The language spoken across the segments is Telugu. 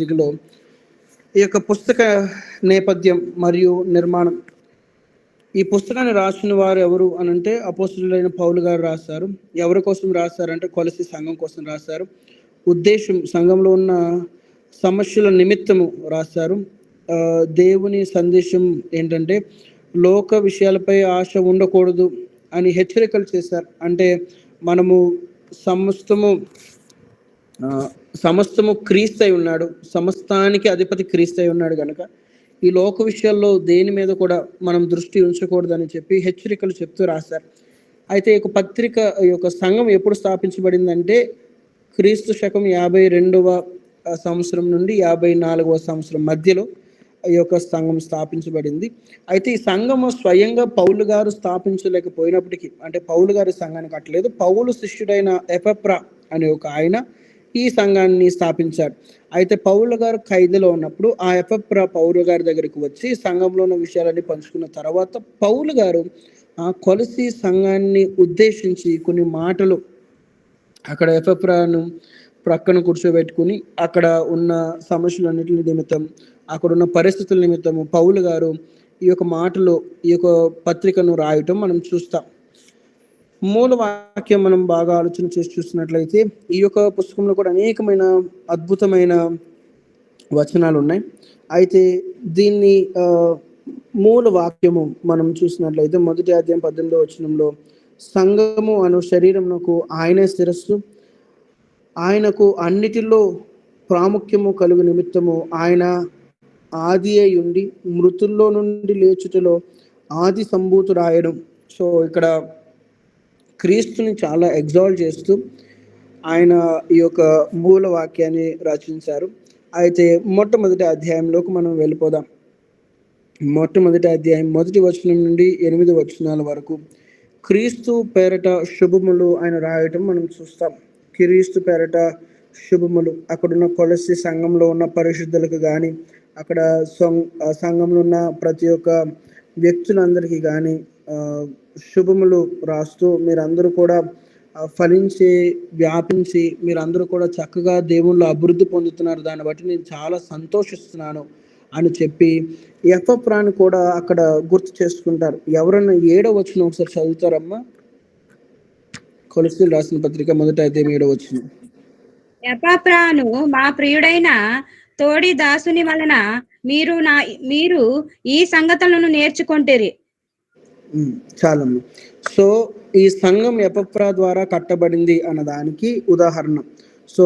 పత్రికలో ఈ యొక్క పుస్తక నేపథ్యం మరియు నిర్మాణం. ఈ పుస్తకాన్ని రాసిన వారు ఎవరు అని అంటే అపోస్తలుడైన పౌలు గారు రాశారు. ఎవరి కోసం రాశారంటే కొలసీ సంఘం కోసం రాశారు. ఉద్దేశం సంఘంలో ఉన్న సమస్యల నిమిత్తము రాశారు. దేవుని సందేశం ఏంటంటే లోక విషయాలపై ఆశ ఉండకూడదు అని హెచ్చరికలు చేశారు. అంటే మనము సమస్తము క్రీస్తు అయి ఉన్నాడు, సమస్తానికి అధిపతి క్రీస్తు అయి ఉన్నాడు కనుక ఈ లోక విషయాల్లో దేని మీద కూడా మనం దృష్టి ఉంచకూడదని చెప్పి హెచ్చరికలు చెప్తూ రాశారు. అయితే ఈ పత్రిక ఈ యొక్క సంఘం ఎప్పుడు స్థాపించబడిందంటే క్రీస్తు శకం 52వ సంవత్సరం నుండి 54వ సంవత్సరం మధ్యలో ఈ యొక్క సంఘం స్థాపించబడింది. అయితే ఈ సంఘము స్వయంగా పౌలు గారు స్థాపించలేకపోయినప్పటికీ, అంటే పౌలు గారి సంఘాన్ని కట్టలేదు, పౌలు శిష్యుడైన ఎపఫ్రా అనే ఒక ఆయన ఈ సంఘాన్ని స్థాపించాడు. అయితే పౌలు గారు ఖైదులో ఉన్నప్పుడు ఆ ఎపఫ్రా పౌలు గారి దగ్గరికి వచ్చి సంఘంలో ఉన్న విషయాలన్నీ పంచుకున్న తర్వాత పౌలు గారు ఆ కొలసీ సంఘాన్ని ఉద్దేశించి కొన్ని మాటలు అక్కడ ఎపఫ్రాను ప్రక్కన కూర్చోబెట్టుకుని అక్కడ ఉన్న సమస్యలన్నిటి నిమిత్తం, అక్కడ ఉన్న పరిస్థితుల నిమిత్తము పౌలు గారు ఈ యొక్క మాటలు, ఈ యొక్క పత్రికను రాయటం మనం చూస్తాం. మూల వాక్యం మనం బాగా ఆలోచన చేసి చూసినట్లయితే ఈ యొక్క పుస్తకంలో కూడా అనేకమైన అద్భుతమైన వచనాలు ఉన్నాయి. అయితే దీన్ని మూల వాక్యము మనం చూసినట్లయితే మొదటి అధ్యాయం 18వ వచనంలో సంఘము అను శరీరమునకు ఆయనే శిరస్సు, ఆయనకు అన్నిటిలో ప్రాముఖ్యము కలుగు నిమిత్తము ఆయన ఆది అయి ఉండి మృతుల్లో నుండి లేచుటలో ఆది సంభూతు రాయడం. సో ఇక్కడ క్రీస్తుని చాలా ఎగ్జాల్ట్ చేస్తూ ఆయన ఈ యొక్క మూల వాక్యాన్ని రచించారు. అయితే మొట్టమొదటి అధ్యాయంలోకి మనం వెళ్ళిపోదాం. మొట్టమొదటి అధ్యాయం 1వ వచనం నుండి 8వ వచనాల వరకు క్రీస్తు పేరట శుభములు ఆయన రాయటం మనం చూస్తాం. క్రీస్తు పేరట శుభములు. అక్కడున్న కొలసీ సంఘంలో ఉన్న పరిశుద్ధులకు కానీ, అక్కడ సంఘంలో ఉన్న ప్రతి ఒక్క వ్యక్తులందరికీ కానీ శుభములు రాస్తూ మీరందరూ కూడా ఫలించి వ్యాపించి మీరందరూ కూడా చక్కగా దేవుళ్ళు అభివృద్ధి పొందుతున్నారు, దాన్ని బట్టి నేను చాలా సంతోషిస్తున్నాను అని చెప్పి ఎపఫ్రాను కూడా అక్కడ గుర్తు చేసుకుంటారు. ఎవరన్నా 7వ వచనం ఒకసారి చదువుతారమ్మా? కొలసీలు రాసిన పత్రిక మొదటి అధ్యాయం 7వ వచనం. ఎపఫ్రాను మా ప్రియుడైన తోడి దాసుని వలన మీరు ఈ సంగతులను నేర్చుకుంటారు. చాలమ్మా. సో ఈ సంఘం ఎపఫ్రా ద్వారా కట్టబడింది అన్నదానికి ఉదాహరణ. సో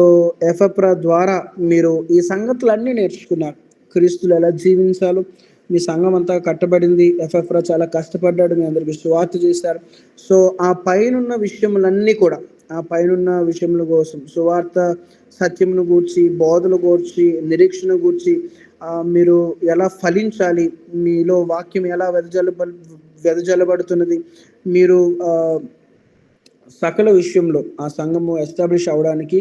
ఎపఫ్రా ద్వారా మీరు ఈ సంగతులన్నీ నేర్చుకున్నారు. క్రీస్తులు ఎలా జీవించాలో మీ సంఘం అంతా కట్టబడింది. ఎపఫ్రా చాలా కష్టపడ్డాడు, మీ అందరికి సువార్త చేశారు. సో ఆ పైనున్న విషయములన్నీ కూడా, ఆ పైనున్న విషయముల కోసం సువార్త సత్యమును గూర్చి, బోధలు గూర్చి, నిరీక్షణ గూర్చి, మీరు ఎలా ఫలించాలి, మీలో వాక్యం ఎలా వెదజల్లబడుతున్నది, మీరు సకల విషయంలో ఆ సంఘము ఎస్టాబ్లిష్ అవడానికి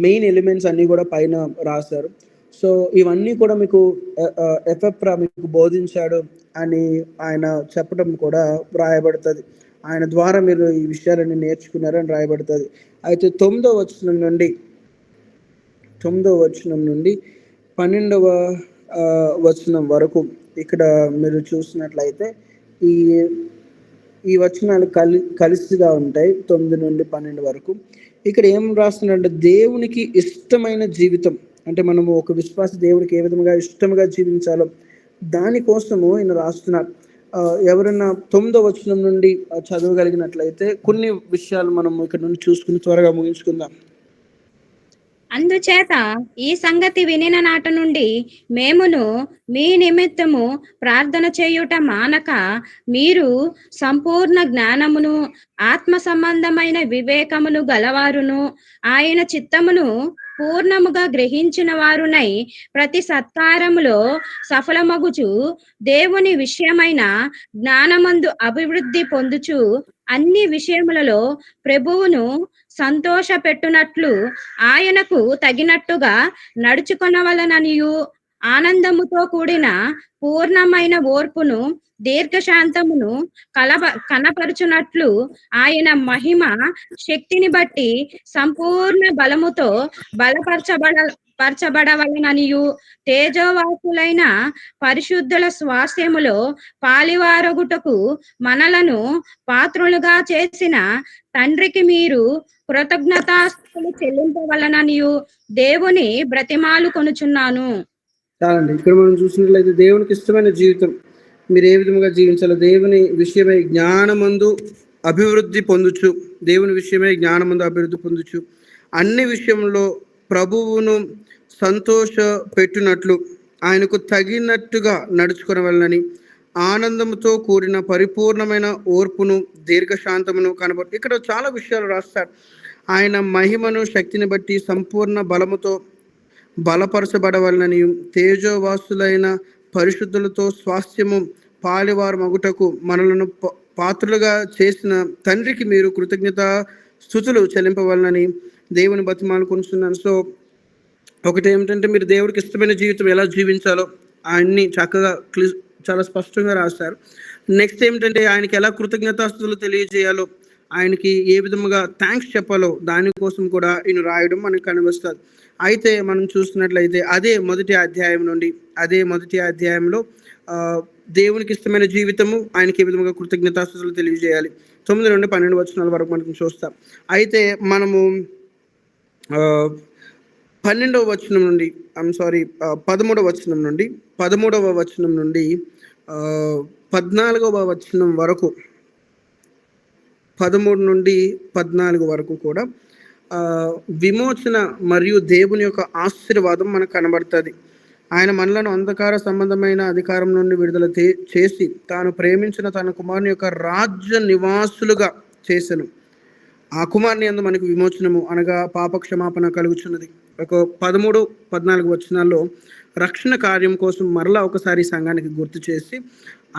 మెయిన్ ఎలిమెంట్స్ అన్నీ కూడా పైన రాశారు. సో ఇవన్నీ కూడా మీకు ఎపఫ్రా మీకు బోధించాడు అని ఆయన చెప్పడం కూడా రాయబడుతుంది. ఆయన ద్వారా మీరు ఈ విషయాలన్నీ నేర్చుకున్నారని రాయబడుతుంది. అయితే 9వ వచనం నుండి 12వ వచనం వరకు ఇక్కడ మీరు చూసినట్లయితే ఈ వచనాలు కలిసిగా ఉంటాయి. 9 నుండి 12 వరకు ఇక్కడ ఏం రాస్తున్నాడంటే దేవునికి ఇష్టమైన జీవితం, అంటే మనము ఒక విశ్వాస దేవుడికి ఏ విధంగా ఇష్టంగా జీవించాలో దానికోసము ఈయన రాస్తున్నారు. ఎవరైనా 9వ వచనం నుండి చదవగలిగినట్లయితే కొన్ని విషయాలు మనం ఇక్కడ నుండి చూసుకుని త్వరగా ముగించుకుందాం. అందుచేత ఈ సంగతి వినిన నాట నుండి మేమును మీ నిమిత్తము ప్రార్థన చేయుట మానక మీరు సంపూర్ణ జ్ఞానమును ఆత్మ సంబంధమైన వివేకమును గలవారును ఆయన చిత్తమును పూర్ణముగా గ్రహించిన వారునై ప్రతి సత్కారములో సఫలమగుచు దేవుని విషయమైన జ్ఞానమందు అభివృద్ధి పొందుచు అన్ని విషయములలో ప్రభువును సంతోష పెట్టునట్లు ఆయనకు తగినట్టుగా నడుచుకొనవలననియు ఆనందముతో కూడిన పూర్ణమైన ఓర్పును దీర్ఘశాంతమును కనపరుచునట్లు ఆయన మహిమ శక్తిని బట్టి సంపూర్ణ బలముతో పరచబడవలననియు తేజోవాసులైన పరిశుద్ధుల స్వాస్థ్యములో పాలివారగుటకు మనలను పాత్రులుగా చేసిన తండ్రికి మీరు కృతజ్ఞతాస్తుతులు చెల్లింపవలననియు దేవుని బ్రతిమాలు కొనుచున్నాను. చాలండి. ఇక్కడ మనం చూసినట్లయితే దేవునికి ఇష్టమైన జీవితం మీరు ఏ విధంగా జీవించాలో దేవుని విషయమై జ్ఞానమందు అభివృద్ధి పొందుచు, దేవుని విషయమై జ్ఞానమందు అభివృద్ధి పొందుచు, అన్ని విషయంలో ప్రభువును సంతోష పెట్టునట్లు ఆయనకు తగినట్టుగా నడుచుకునవలనని ఆనందంతో కూడిన పరిపూర్ణమైన ఓర్పును దీర్ఘశాంతమును కనబడు. ఇక్కడ చాలా విషయాలు రాస్తారు. ఆయన మహిమను శక్తిని బట్టి సంపూర్ణ బలముతో బలపరచబడవలనని తేజోవాసులైన పరిశుద్ధులతో స్వాస్థ్యము పాలివారు మగుటకు మనలను పాత్రులుగా చేసిన తండ్రికి మీరు కృతజ్ఞత స్తుతులు చెల్లింపవలనని దేవుని బతిమాలు కొనుచున్నాను. సో ఒకటి ఏమిటంటే మీరు దేవుడికి ఇష్టమైన జీవితం ఎలా జీవించాలో ఆయన్ని చక్కగా చాలా స్పష్టంగా రాశారు. నెక్స్ట్ ఏమిటంటే ఆయనకి ఎలా కృతజ్ఞతాస్తుతులు తెలియజేయాలో, ఆయనకి ఏ విధముగా థ్యాంక్స్ చెప్పాలో దానికోసం కూడా ఈయన రాయడం మనకు కనిపిస్తుంది. అయితే మనం చూస్తున్నట్లయితే అదే మొదటి అధ్యాయంలో దేవునికి ఇష్టమైన జీవితము, ఆయనకి ఏ విధంగా కృతజ్ఞతాస్తుతులు తెలియజేయాలి 9 నుండి 12 వచనాల వరకు మనకు చూస్తాం. అయితే మనము 12వ వచనం నుండి 13వ వచనం నుండి 14వ వచనం వరకు 13 నుండి 14 వరకు కూడా విమోచన మరియు దేవుని యొక్క ఆశీర్వాదం మనకు కనబడుతుంది. ఆయన మనలను అంధకార సంబంధమైన అధికారం నుండి విడుదల చేసి తాను ప్రేమించిన తన కుమారుని యొక్క రాజ్య నివాసులుగా చేసెను. ఆ కుమారుని యందు మనకు విమోచనము అనగా పాప క్షమాపణ కలుగుచున్నది. ఒక 13-14 వచనాల్లో రక్షణ కార్యం కోసం మరలా ఒకసారి సంఘానికి గుర్తు చేసి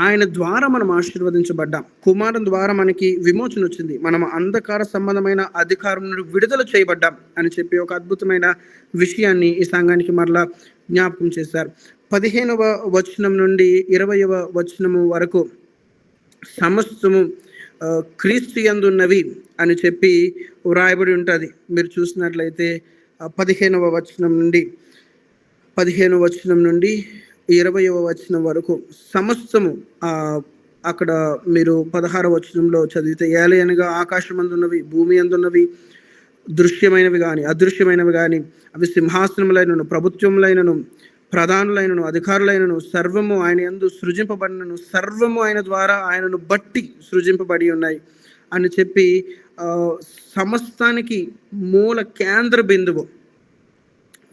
ఆయన ద్వారా మనం ఆశీర్వదించబడ్డాం, కుమారుని ద్వారా మనకి విమోచన వచ్చింది, మనం అంధకార సంబంధమైన అధికారం నుండి విడుదల చేయబడ్డాం అని చెప్పి ఒక అద్భుతమైన విషయాన్ని ఈ సంఘానికి మరలా జ్ఞాపకం చేశారు. 15వ వచనం నుండి 20వ వచనము వరకు సమస్తము క్రీస్తు యందున్నవి అని చెప్పి వ్రాయబడి ఉంటుంది. మీరు చూసినట్లయితే 15వ వచనం నుండి 20వ వచనం వరకు సమస్తము అక్కడ మీరు 16వ వచనంలో చదివితే ఏలయనగా ఆకాశమందున్నవి భూమి అందున్నవి దృశ్యమైనవి కానీ అదృశ్యమైనవి కానీ అవి సింహాసనములైనను ప్రభుత్వములైనను ప్రధానులైనను అధికారులైనను సర్వము ఆయన యందు సృజింపబడినను సర్వము ఆయన ద్వారా ఆయనను బట్టి సృజింపబడి ఉన్నాయి అని చెప్పి సమస్తానికి మూల కేంద్ర బిందువు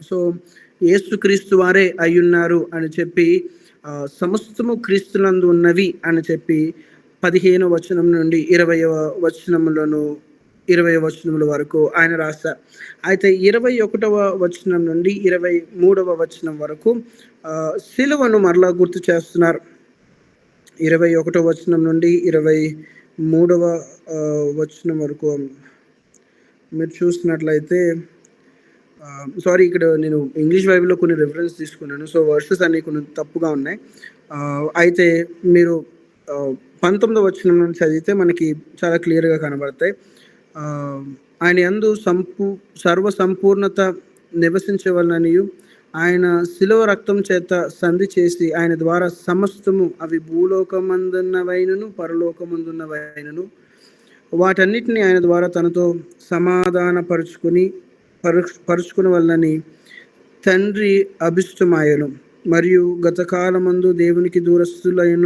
సో యేసుక్రీస్తు వారే అయ్యున్నారు అని చెప్పి సమస్తము క్రీస్తునందు ఉన్నవి అని చెప్పి 15వ వచనం నుండి 20వ వచనముల వరకు ఆయన రాశారు. అయితే 21వ వచనం నుండి 23వ వచనం వరకు సిలువను మరలా గుర్తు చేస్తున్నారు. 21వ వచనం నుండి 23వ వచనం వరకు మీరు చూసినట్లయితే ఇక్కడ నేను ఇంగ్లీష్ బైబిల్లో కొన్ని రిఫరెన్స్ తీసుకున్నాను. సో వర్సెస్ అన్ని కొన్ని తప్పుగా ఉన్నాయి. అయితే మీరు 19వ వచనం నుంచి చదివితే మనకి చాలా క్లియర్గా కనబడతాయి. ఆయన యందు సర్వ సంపూర్ణత నివసించవలననియు ఆయన శిలువ రక్తం చేత సంధి చేసి ఆయన ద్వారా సమస్తము అవి భూలోకమందున్నవైనను పరలోకమందున్నవైనను వాటన్నిటిని ఆయన ద్వారా తనతో పరుచుకుని వలనని తండ్రి అభిష్టమాయను. మరియు గతకాలమందు దేవునికి దూరస్తులైన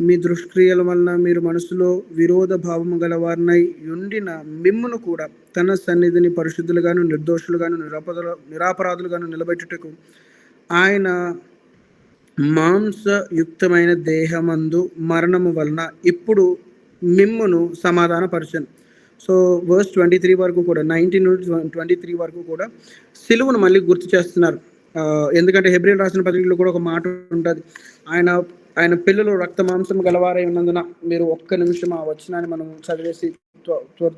మీ దుష్క్రియల వలన మీరు మనసులో విరోధ భావము గలవారినై ఉండిన మిమ్మును కూడా తన సన్నిధిని పరిశుద్ధులుగాను నిర్దోషులుగాను నిరాపరాధులుగాను నిలబెట్టుటకు ఆయన మాంసయుక్తమైన దేహమందు మరణము వలన ఇప్పుడు మిమ్మును సమాధానపరచను. సో వర్స్ 23 వరకు కూడా 19 నుండి 23 వరకు కూడా సిలువను మళ్ళీ గుర్తు చేస్తున్నారు. ఎందుకంటే హెబ్రీయులకు రాసిన పత్రికలో కూడా ఒక మాట ఉంటుంది, ఆయన పిల్లలు రక్త మాంసం గలవారై ఉన్నందున. మీరు ఒక్క నిమిషం ఆ వచనాన్ని మనం చదివేసి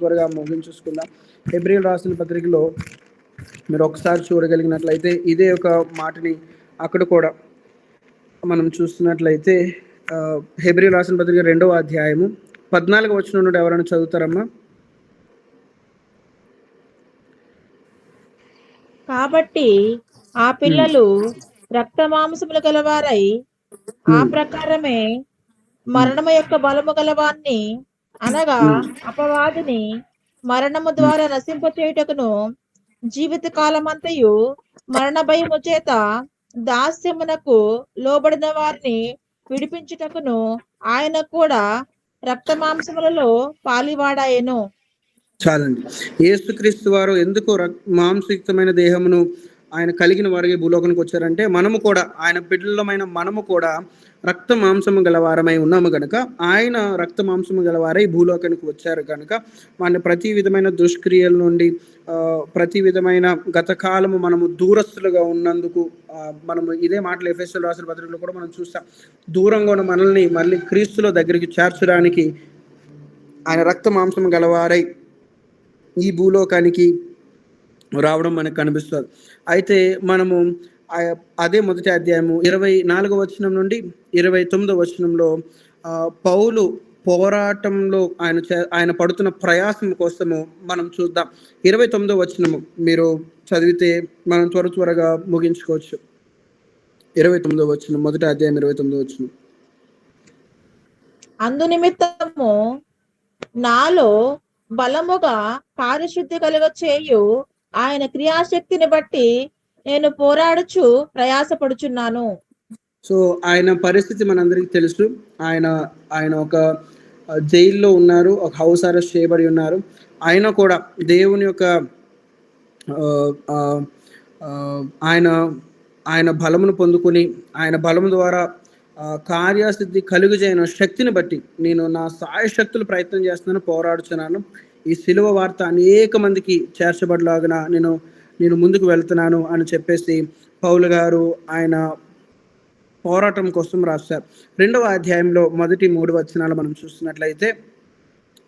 త్వరగా ముగించేసుకుందాం. హెబ్రీయులకు రాసిన పత్రికలో మీరు ఒకసారి చూడగలిగినట్లయితే ఇదే ఒక మాటని అక్కడ కూడా మనం చూస్తున్నట్లయితే హెబ్రీయులకు రాసిన పత్రిక 2వ అధ్యాయము 14వ వచనం నుండి ఎవరైనా చదువుతారమ్మా? కాబట్టి ఆ పిల్లలు రక్త మాంసములు గలవారై ఆ ప్రకారమే మరణము యొక్క బలము గలవాన్ని అనగా అపవాదిని మరణము ద్వారా నశింపచేయుటకును జీవిత కాలమంతయు మరణ భయము చేత దాస్యమునకు లోబడిన వారిని విడిపించుటకును ఆయన కూడా రక్త మాంసములలో పాలివాడాయెను. చాలండి. యేసుక్రీస్తు వారు ఎందుకు మాంసయుక్తమైన దేహమును ఆయన కలిగిన వారికి భూలోకానికి వచ్చారంటే, మనము కూడా ఆయన బిడ్డలమైన మనము కూడా రక్త మాంసము గలవారమై ఉన్నాము గనుక, ఆయన రక్త మాంసము గలవారై భూలోకానికి వచ్చారు కనుక, మన ప్రతి విధమైన దుష్క్రియల నుండి ప్రతి విధమైన గత కాలము మనము దూరస్తులుగా ఉన్నందుకు మనము ఇదే మాటలు ఎఫెసీయులకు రాసిన పత్రికలో కూడా మనం చూస్తాం. దూరంగా ఉన్న మనల్ని మళ్ళీ క్రీస్తులో దగ్గరికి చేర్చడానికి ఆయన రక్త మాంసము గలవారై ఈ భూలోకానికి రావడం మనకు కనిపిస్తుంది. అయితే మనము అదే మొదటి అధ్యాయము 24వ వచనం నుండి 29వ వచనంలో పౌలు పోరాటంలో ఆయన పడుతున్న ప్రయాసం కోసము మనం చూద్దాం. 29వ వచనము మీరు చదివితే మనం త్వరగా ముగించుకోవచ్చు. 29వ వచనం, మొదటి అధ్యాయం 29వ వచనం. అందు నిమిత్తము నాలో బలముగా కార్యశుద్ధి కలుగ చేయు ఆయన క్రియాశక్తిని బట్టి నేను పోరాడుచు ప్రయాసపడుచున్నాను. సో ఆయన పరిస్థితి మనందరికీ తెలుసు. ఆయన ఒక జైల్లో ఉన్నారు, ఒక హౌస్ అరెస్ట్ చేయబడి ఉన్నారు. ఆయన కూడా దేవుని యొక్క ఆయన బలమును పొందుకొని ఆయన బలము ద్వారా కార్యసిద్ధి కలుగజేయన శక్తిని బట్టి నేను నా సాయశక్తులు ప్రయత్నం చేస్తున్నాను, పోరాడుతున్నాను. ఈ సిలువ వార్త అనేక మందికి చేర్చబడలాగా నేను ముందుకు వెళ్తున్నాను అని చెప్పేసి పౌలు గారు ఆయన పోరాటం కోసం రాశారు. 2వ అధ్యాయంలో మొదటి 3 వచనాలు మనం చూస్తున్నట్లయితే,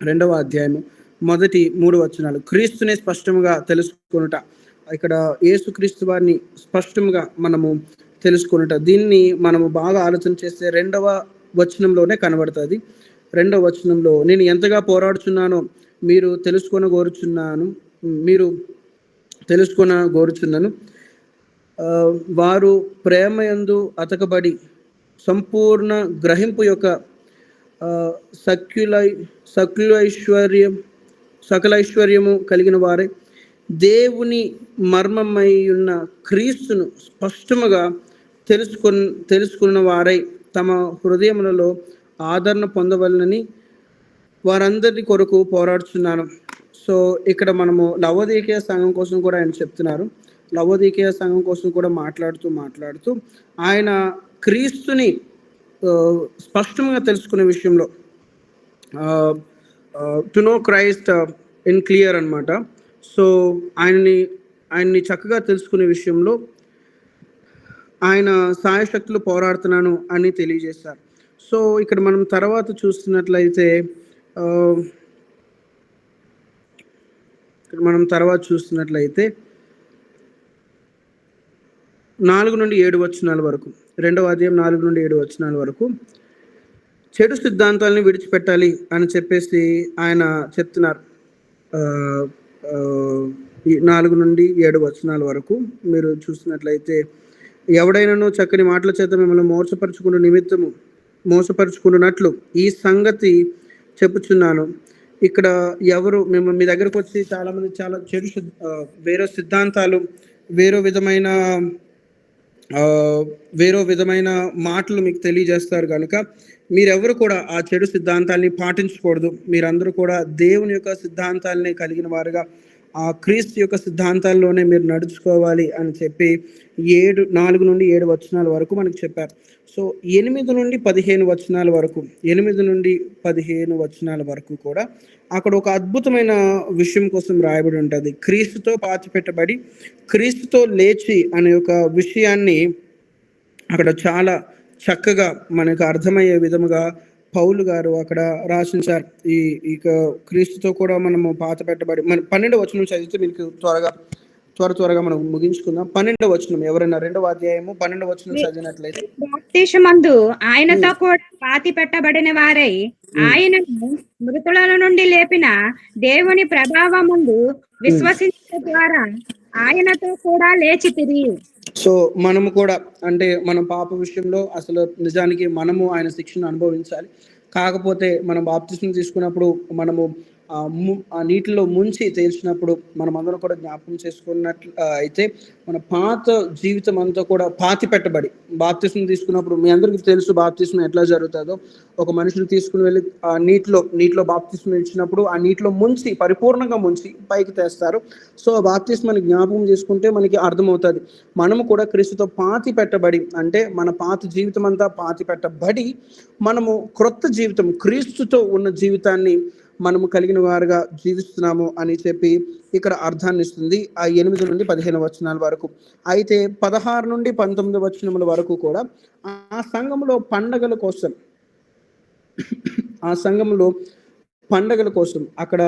2వ అధ్యాయము మొదటి 3 వచనాలు, క్రీస్తుని స్పష్టంగా తెలుసుకొనుట. ఇక్కడ యేసుక్రీస్తు వారిని స్పష్టంగా మనము తెలుసుకొనుట. దీన్ని మనము బాగా ఆలోచన చేస్తే 2వ వచనంలోనే కనబడుతుంది. 2వ వచనంలో నేను ఎంతగా పోరాడుచున్నానో మీరు తెలుసుకొనగోరుచున్నాను. వారు ప్రేమయందు అతకబడి సంపూర్ణ గ్రహింపు యొక్క సకలైశ్వర్యము కలిగిన వారే దేవుని మర్మమై ఉన్న క్రీస్తును స్పష్టముగా తెలుసుకున్న వారై తమ హృదయములలో ఆదరణ పొందవలనని వారందరి కొరకు పోరాడుచున్నాను. సో ఇక్కడ మనము లవోదికీయ సంఘం కోసం కూడా ఆయన చెప్తున్నారు. లవోదికీయ సంఘం కోసం కూడా మాట్లాడుతూ ఆయన క్రీస్తుని స్పష్టంగా తెలుసుకునే విషయంలో to know Christ in clear అన్నమాట. సో ఆయన్ని చక్కగా తెలుసుకునే విషయంలో ఆయన సాయశక్తులు పోరాడుతున్నాను అని తెలియజేశారు. సో ఇక్కడ మనం తర్వాత చూస్తున్నట్లయితే 4 నుండి 7 వచనాల వరకు, 2వ అధ్యాయం 4 నుండి 7 వచనాల వరకు చెడు సిద్ధాంతాలని విడిచిపెట్టాలి అని చెప్పేసి ఆయన చెప్తున్నారు. 4 నుండి 7 వచనాల వరకు మీరు చూసినట్లయితే, ఎవడైనాను చక్కని మాటల చేత మిమ్మల్ని మోసపరుచుకున్నట్లు ఈ సంగతి చెప్పుచున్నాను. ఇక్కడ ఎవరు మీ దగ్గరకు వచ్చి చాలామంది చాలా చెడు వేరే సిద్ధాంతాలు, వేరే విధమైన మాటలు మీకు తెలియజేస్తారు కనుక మీరెవరు కూడా ఆ చెడు సిద్ధాంతాలని పాటించకూడదు. మీరందరూ కూడా దేవుని యొక్క సిద్ధాంతాలని కలిగిన వారుగా ఆ క్రీస్తు యొక్క సిద్ధాంతాల్లోనే మీరు నడుచుకోవాలి అని చెప్పి 4 నుండి 7 వచనాల వరకు మనకు చెప్పారు. సో 8 నుండి 15 వచనాల వరకు కూడా అక్కడ ఒక అద్భుతమైన విషయం కోసం రాయబడి ఉంటుంది. క్రీస్తుతో పాతిపెట్టబడి క్రీస్తుతో లేచి అనే ఒక విషయాన్ని అక్కడ చాలా చక్కగా మనకు అర్థమయ్యే విధముగా పౌలు గారు అక్కడ రాసించారు. ఇక క్రీస్తుతో కూడా మనము పాతిపెట్టబడి, మన 12వ వచనం చదివితే మీకు త్వరగా మనం ముగించుకుందాం. 12వ వచనం, ఎవరైనా 2వ అధ్యాయము 12వ వచనం చదివినట్లయితే, బాప్తిస్మమందు ఆయనతో కూడా పాతి పెట్టబడిన వారై ఆయనను మృతుల నుండి లేపిన దేవుని ప్రభావముందు విశ్వసించడం ద్వారా ఆయనతో కూడా లేచితిరి. సో మనము కూడా అంటే మన పాప విషయంలో అసలు నిజానికి మనము ఆయన శిక్షను అనుభవించాలి. కాకపోతే మనం బాప్తిస్మం తీసుకున్నప్పుడు మనము ఆ నీటిలో ముంచి తేల్చినప్పుడు మనమందరం కూడా జ్ఞాపకం చేసుకున్నట్లు అయితే మన పాత జీవితం అంతా కూడా పాతి పెట్టబడి, బాప్తిస్మం తీసుకున్నప్పుడు మీ అందరికీ తెలుసు బాప్తిస్మం ఎట్లా జరుగుతుందో. ఒక మనిషిని తీసుకుని వెళ్ళి ఆ నీటిలో బాప్తిస్మం ఇచ్చినప్పుడు ఆ నీటిలో ముంచి పరిపూర్ణంగా ముంచి పైకి తెస్తారు. సో బాప్తిస్మాన్ని జ్ఞాపకం చేసుకుంటే మనకి అర్థమవుతుంది మనము కూడా క్రీస్తుతో పాతి పెట్టబడి, అంటే మన పాత జీవితం అంతా పాతి పెట్టబడి మనము క్రొత్త జీవితం క్రీస్తుతో ఉన్న జీవితాన్ని మనము కలిగిన వారుగా జీవిస్తున్నాము అని చెప్పి ఇక్కడ అర్థాన్ని ఇస్తుంది ఆ 8 నుండి 15 వచనాల వరకు. అయితే 16 నుండి 19 వచనముల వరకు కూడా ఆ సంఘంలో పండగల కోసం అక్కడ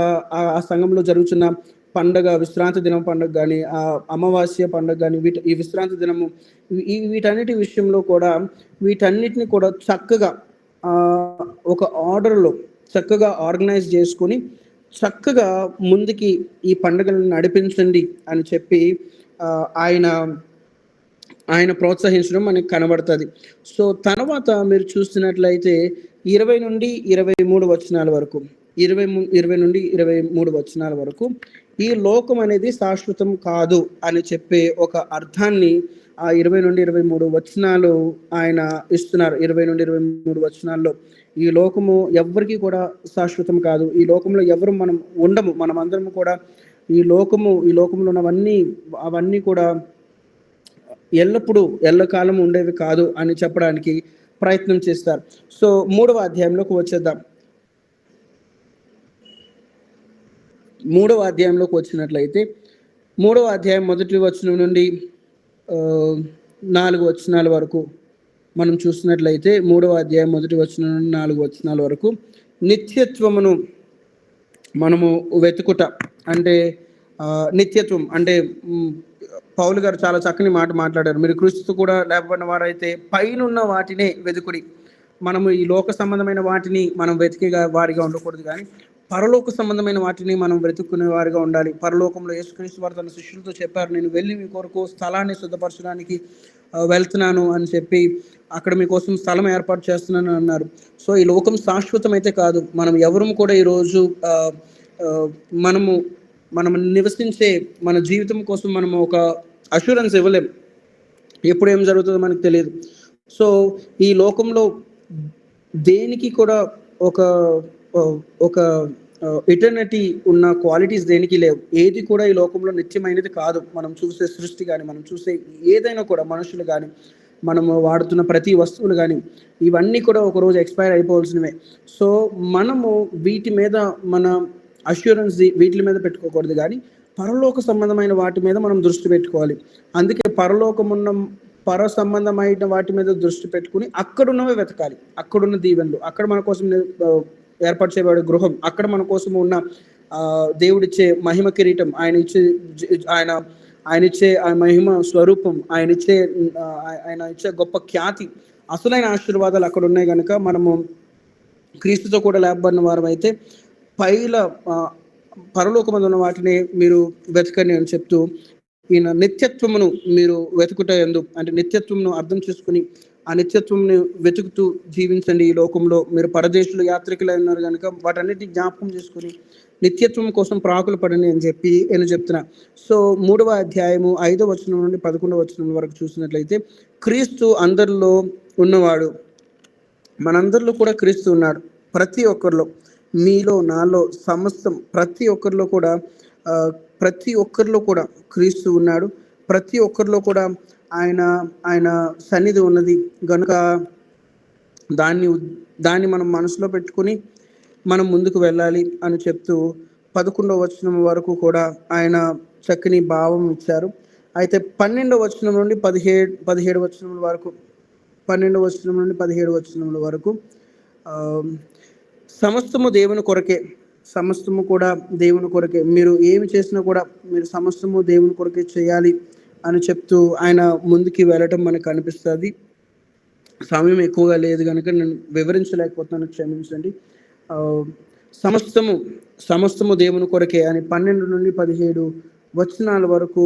ఆ సంఘంలో జరుగుతున్న పండగ, విశ్రాంతి దినం పండుగ కానీ, ఆ అమావాస్య పండుగ కానీ, ఈ విశ్రాంతి దినము, వీటన్నిటి విషయంలో కూడా వీటన్నిటిని కూడా చక్కగా ఒక ఆర్డర్లో చక్కగా ఆర్గనైజ్ చేసుకొని చక్కగా ముందుకి ఈ పండుగలను నడిపించండి అని చెప్పి ఆయన ప్రోత్సహించడం మనకి కనబడుతుంది. సో తర్వాత మీరు చూస్తున్నట్లయితే 20 నుండి 23 వచనాల వరకు 20 నుండి 23 వచనాల వరకు ఈ లోకం అనేది శాశ్వతం కాదు అని చెప్పే ఒక అర్థాన్ని ఆ 20 నుండి 23 వచనాలు ఆయన ఇస్తున్నారు. 20 నుండి 23 వచనాల్లో ఈ లోకము ఎవరికి కూడా శాశ్వతం కాదు, ఈ లోకంలో ఎవరు మనం ఉండము, మనం అందరం కూడా ఈ లోకంలో అవన్నీ కూడా ఎల్లప్పుడూ ఎల్లకాలం ఉండేవి కాదు అని చెప్పడానికి ప్రయత్నం చేస్తారు. సో 3వ అధ్యాయంలోకి వచ్చేద్దాం. 3వ అధ్యాయంలోకి వచ్చినట్లయితే 3వ అధ్యాయం 1వ వచనం నుండి 4 వచనాల వరకు మనం చూసినట్లయితే 3వ అధ్యాయం 1వ వచనం నుండి 4 వచనాల వరకు నిత్యత్వమును మనము వెతుకుట అంటే నిత్యత్వం అంటే పౌలు గారు చాలా చక్కని మాట మాట్లాడారు. మీరు క్రీస్తు కూడా లేకపోయిన వారైతే పైనున్న వాటినే వెతుకుడి. మనము ఈ లోక సంబంధమైన వాటిని మనం వెతికే వారిగా ఉండకూడదు, కానీ పరలోక సంబంధమైన వాటిని మనం వెతుక్కునే వారిగా ఉండాలి. పరలోకంలో యేసుక్రీస్తు వారు తన శిష్యులతో చెప్పారు, నేను వెళ్ళి మీ కొరకు స్థలాన్ని శుద్ధపరచడానికి వెళ్తున్నాను అని చెప్పి, అక్కడ మీకోసం స్థలం ఏర్పాటు చేస్తున్నాను అన్నారు. సో ఈ లోకం శాశ్వతం అయితే కాదు. మనం ఎవరు కూడా ఈరోజు మనం నివసించే మన జీవితం కోసం మనము ఒక అష్యూరెన్స్ ఇవ్వలేం, ఎప్పుడు ఏం జరుగుతుందో మనకు తెలియదు. సో ఈ లోకంలో దేనికి కూడా ఒక ఇటర్నిటీ ఉన్న క్వాలిటీస్ దేనికి లేవు. ఏది కూడా ఈ లోకంలో నిత్యమైనది కాదు. మనం చూసే సృష్టి కానీ, మనం చూసే ఏదైనా కూడా, మనుషులు కానీ, మనము వాడుతున్న ప్రతి వస్తువులు కానీ, ఇవన్నీ కూడా ఒకరోజు ఎక్స్పైర్ అయిపోవాల్సినవే. సో మనము వీటి మీద మన అష్యూరెన్స్ వీటి మీద పెట్టుకోకూడదు, కానీ పరలోక సంబంధమైన వాటి మీద మనం దృష్టి పెట్టుకోవాలి. అందుకే పర సంబంధమైన వాటి మీద దృష్టి పెట్టుకుని అక్కడున్నవే వెతకాలి. అక్కడున్న దీవెనలు, అక్కడ మన కోసం ఏర్పాటు చేయబడే గృహం, అక్కడ మన కోసం ఉన్న దేవుడిచ్చే మహిమ కిరీటం, ఆయన ఇచ్చే ఆ మహిమ స్వరూపం, ఆయన ఇచ్చే గొప్ప ఖ్యాతి, అసలైన ఆశీర్వాదాలు అక్కడ ఉన్నాయి. కనుక మనము క్రీస్తుతో కూడా లేపబడిన వారం అయితే పరలోకమందు ఉన్న వాటిని మీరు వెతకండి అని చెప్తూ, ఈయన నిత్యత్వమును మీరు వెతుకుట ఎందు, అంటే నిత్యత్వమును అర్థం చేసుకుని ఆ నిత్యత్వంని వెతుకుతూ జీవించండి. ఈ లోకంలో మీరు పరదేశులు యాత్రికులై ఉన్నారు కనుక వాటన్నిటిని జ్ఞాపకం చేసుకుని నిత్యత్వం కోసం ప్రాకులు పడని అని చెప్పి నేను చెప్తున్నా. సో 3వ అధ్యాయము 5వ వచనం నుండి 11వ వచనం వరకు చూసినట్లయితే క్రీస్తు అందరిలో ఉన్నవాడు. మనందరిలో కూడా క్రీస్తు ఉన్నాడు. ప్రతి ఒక్కరిలో, మీలో, నాలో, సమస్తం ప్రతి ఒక్కరిలో కూడా క్రీస్తు ఉన్నాడు. ప్రతి ఒక్కరిలో కూడా ఆయన సన్నిధి ఉన్నది గనుక దాన్ని మనం మనసులో పెట్టుకుని మనం ముందుకు వెళ్ళాలి అని చెప్తూ 11వ వచనం వరకు కూడా ఆయన చక్కని భావం ఇచ్చారు. అయితే 12వ వచనం నుండి 17 వచనముల వరకు 12వ వచనం నుండి 17 వచనముల వరకు సమస్తము దేవుని కొరకే, సమస్తము కూడా దేవుని కొరకే, మీరు ఏమి చేసినా కూడా మీరు సమస్తము దేవుని కొరకే చేయాలి అని చెప్తూ ఆయన ముందుకి వెళ్ళటం మనకు అనిపిస్తుంది. సమయం ఎక్కువగా లేదు కనుక నేను వివరించలేకపోతున్నాను, క్షమించండి. సమస్తము దేవుని కొరకే అని 12 నుండి 17 వచనాల వరకు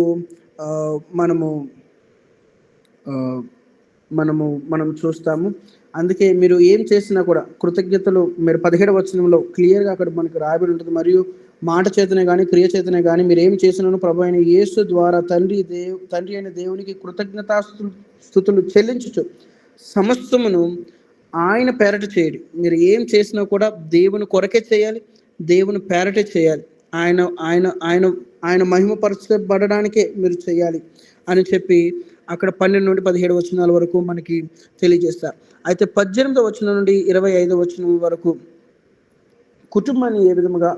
మనము ఆ, మనం చూస్తాము. అందుకే మీరు ఏం చేసినా కూడా కృతజ్ఞతలు, మీరు 17వ వచనంలో క్లియర్గా అక్కడ మనకు రాయబడి ఉంటుంది. మరియు మాట చేతనే కానీ క్రియ చేతనే కానీ మీరు ఏం చేసినాను ప్రభు అయిన యేసు ద్వారా తండ్రి అయిన దేవునికి స్థుతులు చెల్లించుచు సమస్తమును ఆయన పేరట చేయండి. మీరు ఏం చేసినా కూడా దేవుని కొరకే చేయాలి, దేవుని పేరటే చేయాలి. ఆయన ఆయన ఆయన ఆయన మహిమపరచబడడానికే మీరు చేయాలి అని చెప్పి అక్కడ 12 నుండి 17 వచనాల వరకు మనకి తెలియజేస్తారు. అయితే 18వ వచనం నుండి 25వ వచనం వరకు కుటుంబాన్ని ఏ విధముగా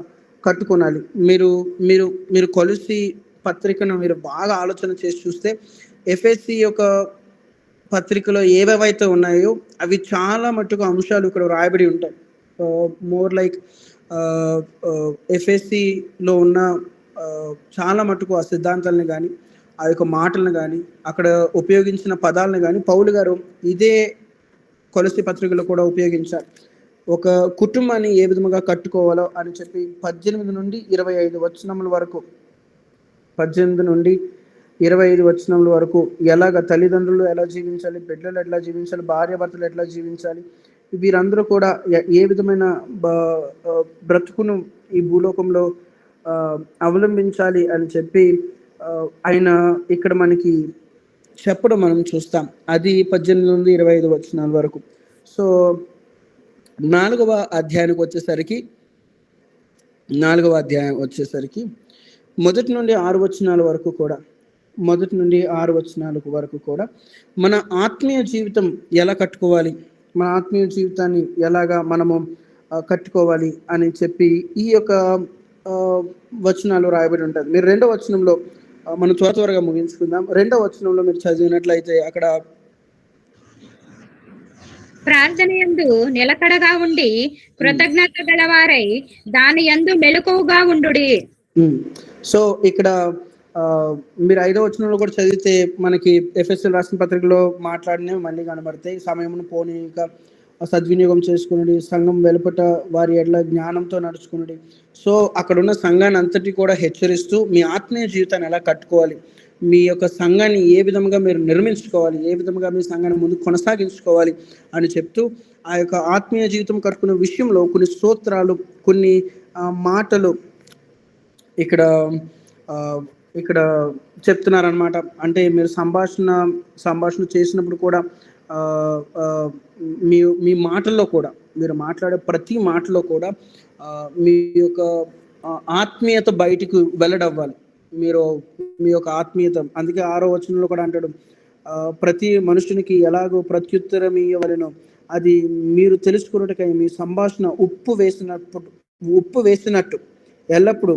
కట్టుకోనాలి. మీరు మీరు మీరు కొలసి పత్రికను మీరు బాగా ఆలోచన చేసి చూస్తే ఎఫ్ఎస్సి యొక్క పత్రికలో ఏవేవైతే ఉన్నాయో అవి చాలా మట్టుకు అంశాలు ఇక్కడ రాయబడి ఉంటాయి. మోర్ లైక్ ఎఫ్ఎస్సిలో ఉన్న చాలా మట్టుకు ఆ సిద్ధాంతాలను కానీ ఆ యొక్క మాటలను కానీ అక్కడ ఉపయోగించిన పదాలను కానీ పౌలు గారు ఇదే కొలసి పత్రికలో కూడా ఉపయోగించారు. ఒక కుటుంబాన్ని ఏ విధముగా కట్టుకోవాలో అని చెప్పి 18 నుండి 25 వచనముల వరకు 18 నుండి 25 వచనముల వరకు ఎలాగ తల్లిదండ్రులు ఎలా జీవించాలి, బిడ్డలు ఎట్లా జీవించాలి, భార్యాభర్తలు ఎట్లా జీవించాలి, వీరందరూ కూడా ఏ విధమైన బ్రతుకును ఈ భూలోకంలో అవలంబించాలి అని చెప్పి ఆయన ఇక్కడ మనకి చెప్పడం మనం చూస్తాం. అది 18 నుండి 25 వచనాల వరకు. సో 4వ అధ్యాయానికి వచ్చేసరికి మొదటి నుండి 6 వచనాల వరకు కూడా మన ఆత్మీయ జీవితం ఎలా కట్టుకోవాలి, మన ఆత్మీయ జీవితాన్ని ఎలాగా మనము కట్టుకోవాలి అని చెప్పి ఈ యొక్క వచనాలు రాయబడి ఉంటుంది. మీరు 2వ వచనంలో మనం త్వరగా ముగించుకుందాం. 2వ వచనంలో మీరు చదివినట్లయితే అక్కడ ప్రార్థన యందు నిలకడగా ఉండి కృతజ్ఞత గలవారై దాని యందు మెలకువగా ఉండుడి. సో ఇక్కడ మీరు 5వ వచనంలో కూడా చదివితే మనకి ఎఫ్ఎస్ఎల్ రాసిన పత్రికలో మాట్లాడినవి మళ్ళీ కనబడతాయి. సమయమును పోనీక సద్వినియోగం చేసుకుని సంఘం వెలుపట వారి ఎడ్ల జ్ఞానంతో నడుచుకుని. సో అక్కడ ఉన్న సంఘాన్ని అంతటి కూడా హెచ్చరిస్తూ మీ ఆత్మీయ జీవితాన్ని ఎలా కట్టుకోవాలి, మీ యొక్క సంఘాన్ని ఏ విధంగా మీరు నిర్మించుకోవాలి, ఏ విధంగా మీ సంఘాన్ని ముందు కొనసాగించుకోవాలి అని చెప్తూ ఆ యొక్క ఆత్మీయ జీవితం కట్టుకునే విషయంలో కొన్ని స్తోత్రాలు, కొన్ని మాటలు ఇక్కడ చెప్తున్నారనమాట. అంటే మీరు సంభాషణ చేసినప్పుడు కూడా మీ మాటల్లో కూడా, మీరు మాట్లాడే ప్రతి మాటలో కూడా మీ యొక్క ఆత్మీయత బయటికి వెల్లడవ్వాలి. మీ యొక్క ఆత్మీయత. అందుకే 6వ వచనంలో కూడా అంటాడు, ప్రతి మనుషునికి ఎలాగో ప్రత్యుత్తరం ఇవ్వవలెనో అది మీరు తెలుసుకున్నట్టుగా మీ సంభాషణ ఉప్పు వేసినట్టు ఎల్లప్పుడూ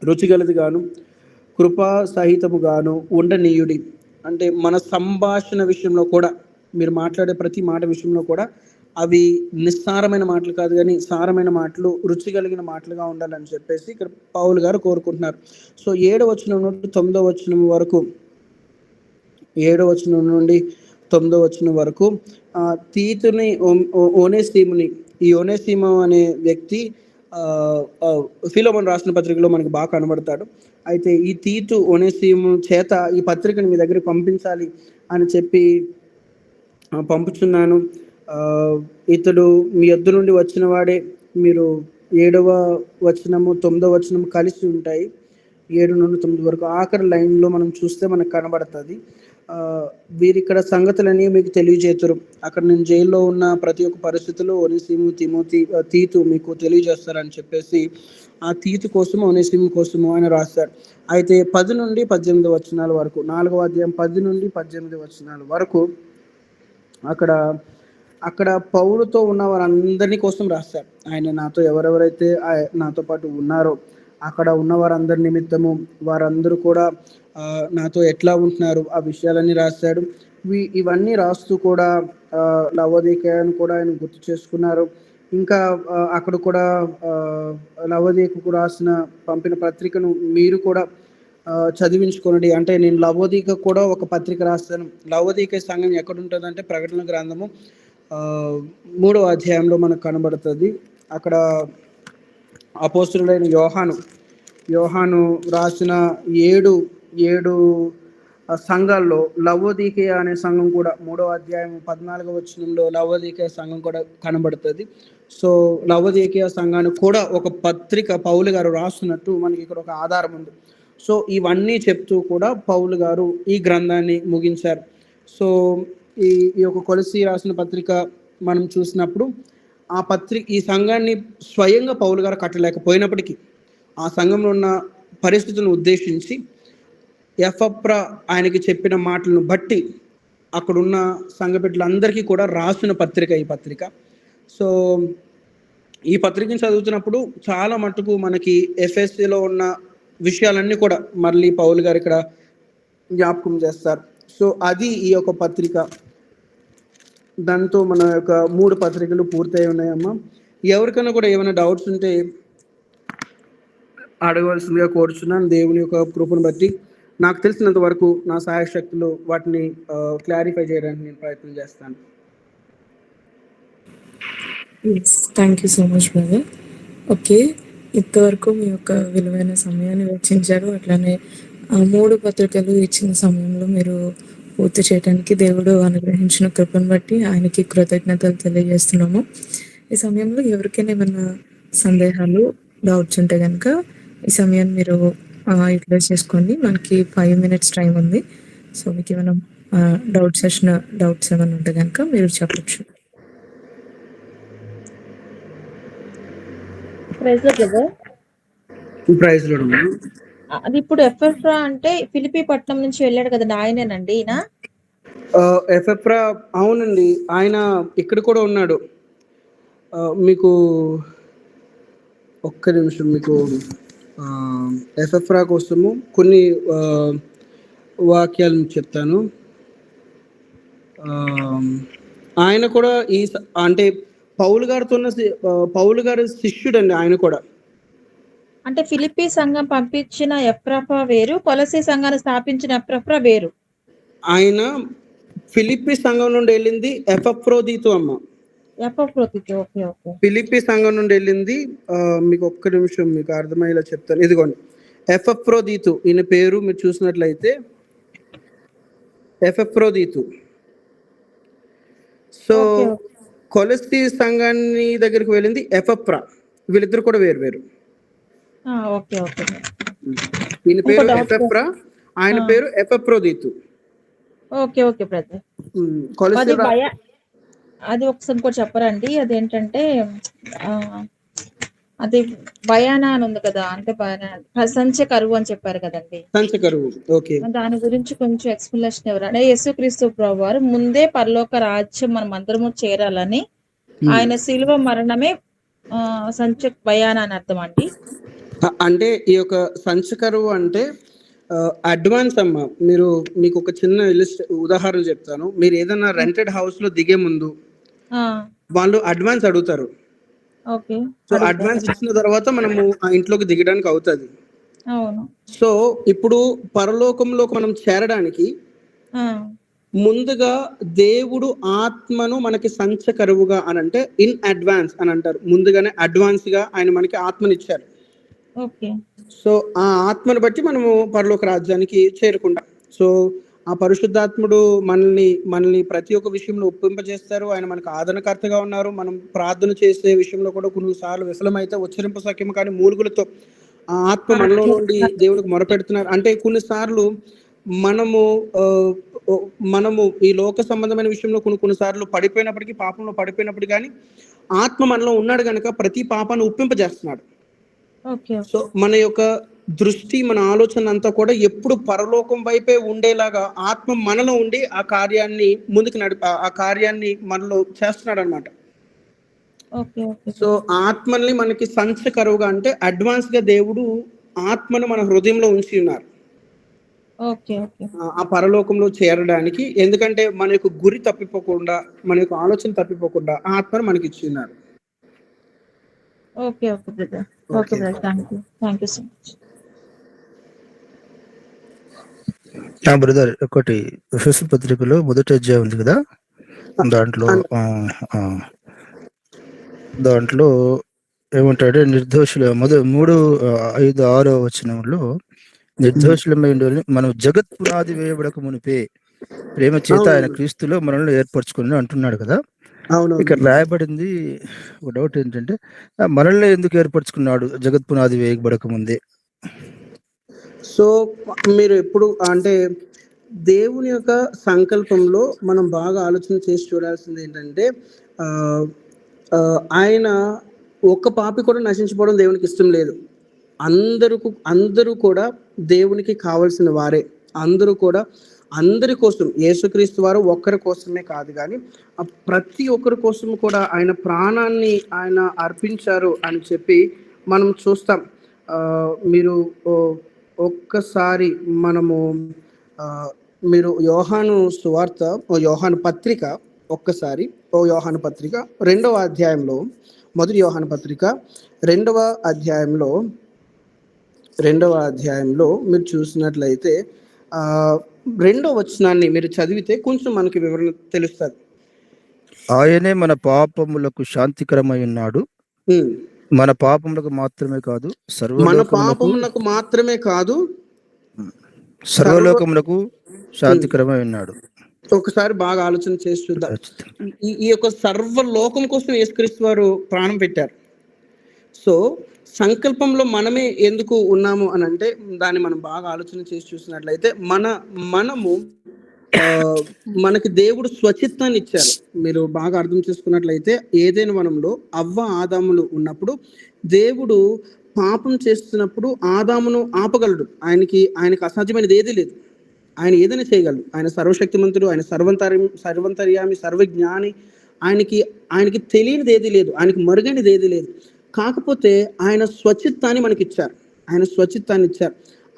రుచిగలది గాను కృపా సహితము గాను ఉండనీయుడి. అంటే మన సంభాషణ విషయంలో కూడా, మీరు మాట్లాడే ప్రతి మాట విషయంలో కూడా అవి నిస్సారమైన మాటలు కాదు కానీ సారమైన మాటలు, రుచి కలిగిన మాటలుగా ఉండాలని చెప్పేసి ఇక్కడ పౌలు గారు కోరుకుంటున్నారు. సో 7వ వచనం నుండి 9వ వచనం వరకు, 7వ వచనం నుండి 9వ వచనం వరకు తీతుని ఓనేసీముని, ఈ ఓనేసీము అనే వ్యక్తి ఫిలోమోను రాసిన పత్రికలో మనకు బాగా కనబడతాడు. అయితే ఈ తీతు ఓనేసీము చేత ఈ పత్రికను మీ దగ్గరికి పంపించాలి అని చెప్పి పంపుచున్నాను. ఇతడు మీ యొద్ద నుండి వచ్చిన వాడే. మీరు 7వ వచనము 9వ వచనము కలిసి ఉంటాయి. 7 నుండి 9 వరకు ఆఖరి లైన్లో మనం చూస్తే మనకు కనబడుతుంది. వీరిక్కడ సంగతులన్నీ మీకు తెలియజేతురు. అక్కడ నేను జైల్లో ఉన్న ప్రతి ఒక్క పరిస్థితుల్లో ఒనేసిము, తీతు మీకు తెలియజేస్తారని చెప్పేసి ఆ తీతు కోసము, ఒనేసిము కోసము ఆయన రాశారు. అయితే 10 నుండి 18 వచనాల వరకు, 4వ అధ్యాయం 10 నుండి 18 వచనాల వరకు అక్కడ పౌలుతో ఉన్న వారందరినీ కోసం రాశారు. ఆయన నాతో ఎవరెవరైతే నాతో పాటు ఉన్నారో అక్కడ ఉన్న వారందరి నిమిత్తము, వారందరూ కూడా నాతో ఎట్లా ఉంటున్నారు ఆ విషయాలన్నీ రాశాడు. ఇవన్నీ రాస్తూ కూడా లవోదికను కూడా ఆయన గుర్తు చేసుకున్నారు. ఇంకా అక్కడ కూడా లవోదికకు పంపిన పత్రికను మీరు కూడా చదివించుకోండి. అంటే నేను లవోదిక కూడా ఒక పత్రిక రాస్తాను. లవోదిక సంఘం ఎక్కడ ఉంటుందంటే ప్రకటన గ్రంథము 3వ అధ్యాయంలో మనకు కనబడుతుంది. అక్కడ అపోస్తులుడైన యోహాను రాసిన 7 సంఘాల్లో లవోదికయ అనే సంఘం కూడా 3వ అధ్యాయం 14వ వచనంలో లవోదికయ సంఘం కూడా కనబడుతుంది. సో లవోదికయ సంఘానికి కూడా ఒక పత్రిక పౌలు గారు రాస్తున్నట్టు మనకి ఇక్కడ ఒక ఆధారం ఉంది. సో ఇవన్నీ చెప్తూ కూడా పౌలు గారు ఈ గ్రంథాన్ని ముగించారు. సో ఈ యొక్క కొలసీ రాసిన పత్రిక మనం చూసినప్పుడు ఈ సంఘాన్ని స్వయంగా పౌలు గారు కట్టలేకపోయినప్పటికీ ఆ సంఘంలో ఉన్న పరిస్థితులను ఉద్దేశించి ఎఫప్రా ఆయనకి చెప్పిన మాటలను బట్టి అక్కడున్న సంఘ బిడ్డలందరికీ కూడా రాసిన పత్రిక ఈ పత్రిక. సో ఈ పత్రికను చదువుతున్నప్పుడు చాలా మటుకు మనకి ఎఫ్ఎస్సిలో ఉన్న విషయాలన్నీ కూడా మళ్ళీ పౌలు గారు ఇక్కడ జ్ఞాపకం చేస్తారు. సో అది ఈ యొక్క పత్రిక. దాంతో మన యొక్క 3 పత్రికలు పూర్తయి ఉన్నాయమ్మా. ఎవరికైనా కూడా ఏమైనా డౌట్స్ ఉంటే అడగవలసిందిగా కోరుచున్నాను. దేవుని యొక్క కృపను బట్టి నాకు తెలిసినంత వరకు నా సహాయశక్తులు వాటిని క్లారిఫై చేయడానికి నేను ప్రయత్నం చేస్తాను. Thank you so much brother. Okay, ఇంతవరకు మీ యొక్క విలువైన సమయాన్ని వెచ్చించారు. అట్లానే 3 పత్రికలు ఇచ్చిన సమయంలో మీరు పూర్తి చేయడానికి దేవుడు అనుగ్రహించిన కృపను బట్టి ఆయనకి కృతజ్ఞతలు తెలియజేస్తున్నాము. ఈ సమయంలో ఎవరికైనా ఏమైనా సందేహాలు, డౌట్స్ ఉంటే కనుక ఈ సమయాన్ని మీరు యూటిలైజ్ చేసుకోండి. మనకి 5 minutes టైం ఉంది. సో మీకు ఏమైనా డౌట్స్ ఏమైనా ఉంటే కనుక మీరు చెప్పచ్చు. Praise lord. అది ఇప్పుడు ఎఫ్ఎఫ్రా అంటే ఫిలిపి పట్నం నుంచి వెళ్ళాడు కదండి, ఆయనేనండి ఈయన? ఎఫెప్రా అవునండి, ఆయన ఇక్కడ కూడా ఉన్నాడు. మీకు ఒక్క నిమిషం, మీకు ఎఫెప్రా కోసము కొన్ని వాక్యాలు చెప్తాను. ఆయన కూడా అంటే పౌలు గారి శిష్యుడండి ఆయన కూడా. అంటే ఫిలిప్పీ సంఘం పంపించిన ఎఫ్రాఫా వేరు, కొలసీ సంఘాన్ని స్థాపించిన ఎఫ్రాఫా వేరు. ఆయన ఫిలిప్పీ సంఘం నుండి వెళ్ళింది ఎపఫ్రోదితు అమ్మ. ఫిలిప్పీ సంఘం నుండి వెళ్ళింది. మీకు ఒక్క నిమిషం మీకు అర్థమయ్యేలా చెప్తాను. ఇదిగోండి ఎపఫ్రోదితు, ఈయన పేరు మీరు చూసినట్లయితే ఎపఫ్రోదితు. సో కొలసీ సంఘాన్ని దగ్గరికి వెళ్ళింది ఎపఫ్రా. వీళ్ళిద్దరు కూడా వేరు వేరు. ఈయన పేరు ఎపఫ్రా, ఆయన పేరు ఎపఫ్రోదితు. Okay okay brother. అది ఒకసారి కూడా చెప్పరండి. అదేంటంటే అది బయానా అని ఉంది కదా, అంటే సంచ కరువు అని చెప్పారు కదండి, సంచ కరువు. ఓకే, దాని గురించి కొంచెం ఎక్స్ప్లెనేషన్ ఎవరు? యేసుక్రీస్తు ప్రభు వారు ముందే పరలోక రాజ్యం మనం అందరము చేరాలని ఆయన శిలువ మరణమే సంచ బయానా అని అర్థం అండి. అంటే ఈ యొక్క సంచ కరువు అంటే అడ్వాన్స్ అమ్మ. మీకు ఒక చిన్న ఉదాహరణ చెప్తాను. మీరు ఏదైనా రెంటెడ్ హౌస్ లో దిగే ముందు వాళ్ళు అడ్వాన్స్ అడుగుతారు. సో అడ్వాన్స్ ఇచ్చిన తర్వాత మనము ఆ ఇంట్లోకి దిగడానికి అవుతుంది. సో ఇప్పుడు పరలోకంలోకి మనం చేరడానికి ముందుగా దేవుడు ఆత్మను మనకి సంచకరువుగా అని అంటే ఇన్ అడ్వాన్స్ అని అంటారు. ముందుగానే అడ్వాన్స్ గా ఆయన మనకి ఆత్మనిచ్చారు. సో ఆ ఆత్మను బట్టి మనము పరలోక రాజ్యానికి చేరుకుంటాం. సో ఆ పరిశుద్ధాత్ముడు మనల్ని ప్రతి ఒక్క విషయంలో ఒప్పింపజేస్తారు. ఆయన మనకు ఆదరణకర్తగా ఉన్నారు. మనం ప్రార్థన చేసే విషయంలో కూడా కొన్నిసార్లు విఫలమైతే ఉచ్చరింప సఖ్యం కానీ మూలుగులతో ఆ ఆత్మ మనలో నుండి దేవుడికి మొరపెడుతున్నారు. అంటే కొన్నిసార్లు మనము ఈ లోక సంబంధమైన విషయంలో కొన్నిసార్లు పడిపోయినప్పటికీ, పాపంలో పడిపోయినప్పుడు కానీ ఆత్మ మనలో ఉన్నాడు కనుక ప్రతి పాపాన్ని ఒప్పింపజేస్తున్నాడు. సో మన యొక్క దృష్టి, మన ఆలోచన అంతా కూడా ఎప్పుడు పరలోకం వైపే ఉండేలాగా ఆత్మ మనలో ఉండి ఆ కార్యాన్ని ముందుకు ఆ కార్యాన్ని మనలో చేస్తున్నాడు అనమాట. సో ఆత్మల్ని మనకి సంచకరువుగా అంటే అడ్వాన్స్ గా దేవుడు ఆత్మను మన హృదయంలో ఉంచి ఉన్నారు ఆ పరలోకంలో చేరడానికి. ఎందుకంటే మన యొక్క గురి తప్పిపోకుండా, మన యొక్క ఆలోచన తప్పిపోకుండా ఆత్మను మనకి ఇచ్చి ఉన్నారు. Okay okay brother. Okay brother, thank you so much. Brother, ఒకటి ఎఫెసు పత్రికలో మొదటి అధ్యాయం ఉంది కదా, దాంట్లో ఏమంటాడు, నిర్దోషుల 3, 5, 6 వచనంలో నిర్దోషులమై ఉండాలని మనం జగత్ పునాది వేయబడక మునిపే ప్రేమ చేత ఆయన క్రీస్తులో మనల్ని ఏర్పరచుకుని అంటున్నాడు కదా. ఇక్కడ రాయబడింది ఒక డౌట్ ఏంటంటే, మనల్ని ఎందుకు ఏర్పరచుకున్నాడు జగత్ పునాది వేయబడక ముందే? సో మీరు ఎప్పుడు అంటే దేవుని యొక్క సంకల్పంలో మనం బాగా ఆలోచన చేసి చూడాల్సింది ఏంటంటే, ఆయన ఒక్క పాపి కూడా నశించిపోవడం దేవునికి ఇష్టం లేదు. అందరూ కూడా దేవునికి కావాల్సిన వారే. అందరూ కూడా అందరి కోసం, యేసుక్రీస్తు వారు ఒక్కరి కోసమే కాదు కానీ ప్రతి ఒక్కరి కోసం కూడా ఆయన ప్రాణాన్ని ఆయన అర్పించారు అని చెప్పి మనం చూస్తాం. మీరు ఒక్కసారి మనము మీరు యోహాను సువార్త, యోహాను పత్రిక, ఒక్కసారి యోహాను పత్రిక 2వ అధ్యాయంలో, మొదటి యోహాను పత్రిక 2వ అధ్యాయంలో మీరు చూసినట్లయితే 2వ వచనాన్ని మీరు చదివితే కొంచెం మనకి వివరణ తెలుస్తుంది. ఆయనే మన పాపములకు శాంతికరమై ఉన్నాడు, మన పాపములకు మాత్రమే కాదు సర్వలోకములకు శాంతికరమై ఉన్నాడు. ఒకసారి బాగా ఆలోచన చేసి చూద్దాం. ఈ యొక్క సర్వలోకం కోసం యేసుక్రీస్తు వారు ప్రాణం పెట్టారు. సో సంకల్పంలో మనమే ఎందుకు ఉన్నాము అని అంటే, దాన్ని మనం బాగా ఆలోచన చేసి చూసినట్లయితే మనకి దేవుడు స్వచిత్తాన్ని ఇచ్చారు. మీరు బాగా అర్థం చేసుకున్నట్లయితే ఏదైనా వనంలో అవ్వ ఆదాములు ఉన్నప్పుడు దేవుడు పాపం చేస్తున్నప్పుడు ఆదామును ఆపగలడు. ఆయనకి అసాధ్యమైనది ఏదీ లేదు. ఆయన ఏదైనా చేయగలడు. ఆయన సర్వశక్తిమంతుడు, ఆయన సర్వంతర్యామి, సర్వజ్ఞాని. ఆయనకి తెలియనిది ఏదీ లేదు, ఆయనకి మరుగైనది ఏదీ లేదు. కాకపోతే ఆయన స్వచిత్తాన్ని మనకిచ్చారు.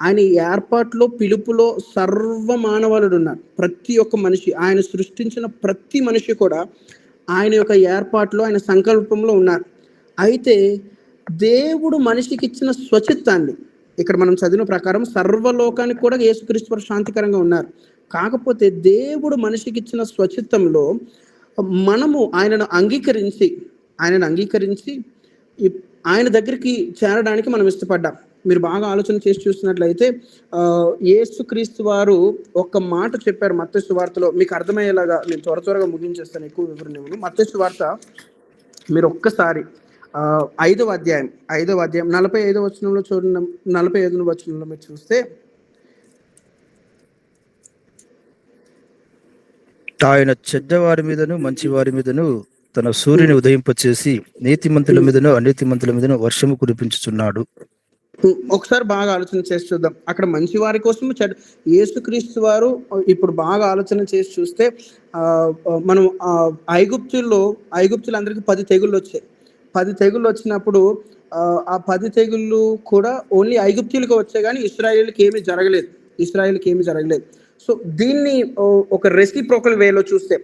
ఆయన ఏర్పాటులో, పిలుపులో సర్వ మానవాళుడు ఉన్నారు. ప్రతి ఒక్క మనిషి, ఆయన సృష్టించిన ప్రతి మనిషి కూడా ఆయన యొక్క ఏర్పాటులో, ఆయన సంకల్పంలో ఉన్నారు. అయితే దేవుడు మనిషికి ఇచ్చిన స్వచిత్తాన్ని, ఇక్కడ మనం చదివిన ప్రకారం సర్వలోకానికి కూడా యేసుక్రీస్తు వారు శాంతికరంగా ఉన్నారు. కాకపోతే దేవుడు మనిషికి ఇచ్చిన స్వచిత్తంలో మనము ఆయనను అంగీకరించి ఆయన దగ్గరికి చేరడానికి మనం ఇష్టపడ్డాం. మీరు బాగా ఆలోచన చేసి చూసినట్లయితే యేసుక్రీస్తు వారు ఒక మాట చెప్పారు మత్తయి సువార్తలో. మీకు అర్థమయ్యేలాగా నేను త్వరగా ముగించేస్తాను, ఎక్కువ వివరణ ఇవ్వను. మత్తయి సువార్త మీరు ఒక్కసారి 5వ అధ్యాయం 45వ వచనంలో చూడండి. 45వ వచనంలో మీరు చూస్తే, ఆయన చెడ్డవారి మీదను మంచివారి మీదను తన సూర్యుని ఉదయింపచేసి నీతిమంతుల మీదను అనీతిమంతుల మీదను వర్షము కురిపించుచున్నాడు. ఒకసారి బాగా ఆలోచన చేసి చూద్దాం. అక్కడ మంచి వారి కోసం యేసుక్రీస్తు వారు, ఇప్పుడు బాగా ఆలోచన చేసి చూస్తే మనం ఐగుప్తులందరికీ 10 తెగుళ్ళు వచ్చాయి. 10 తెగుళ్ళు వచ్చినప్పుడు ఆ 10 తెగుళ్ళు కూడా ఓన్లీ ఐగుప్తులకు వచ్చాయి కానీ ఇశ్రాయేలుకి ఏమీ జరగలేదు. సో దీన్ని ఒక రెసిప్రోకల్ వేలో చూస్తే,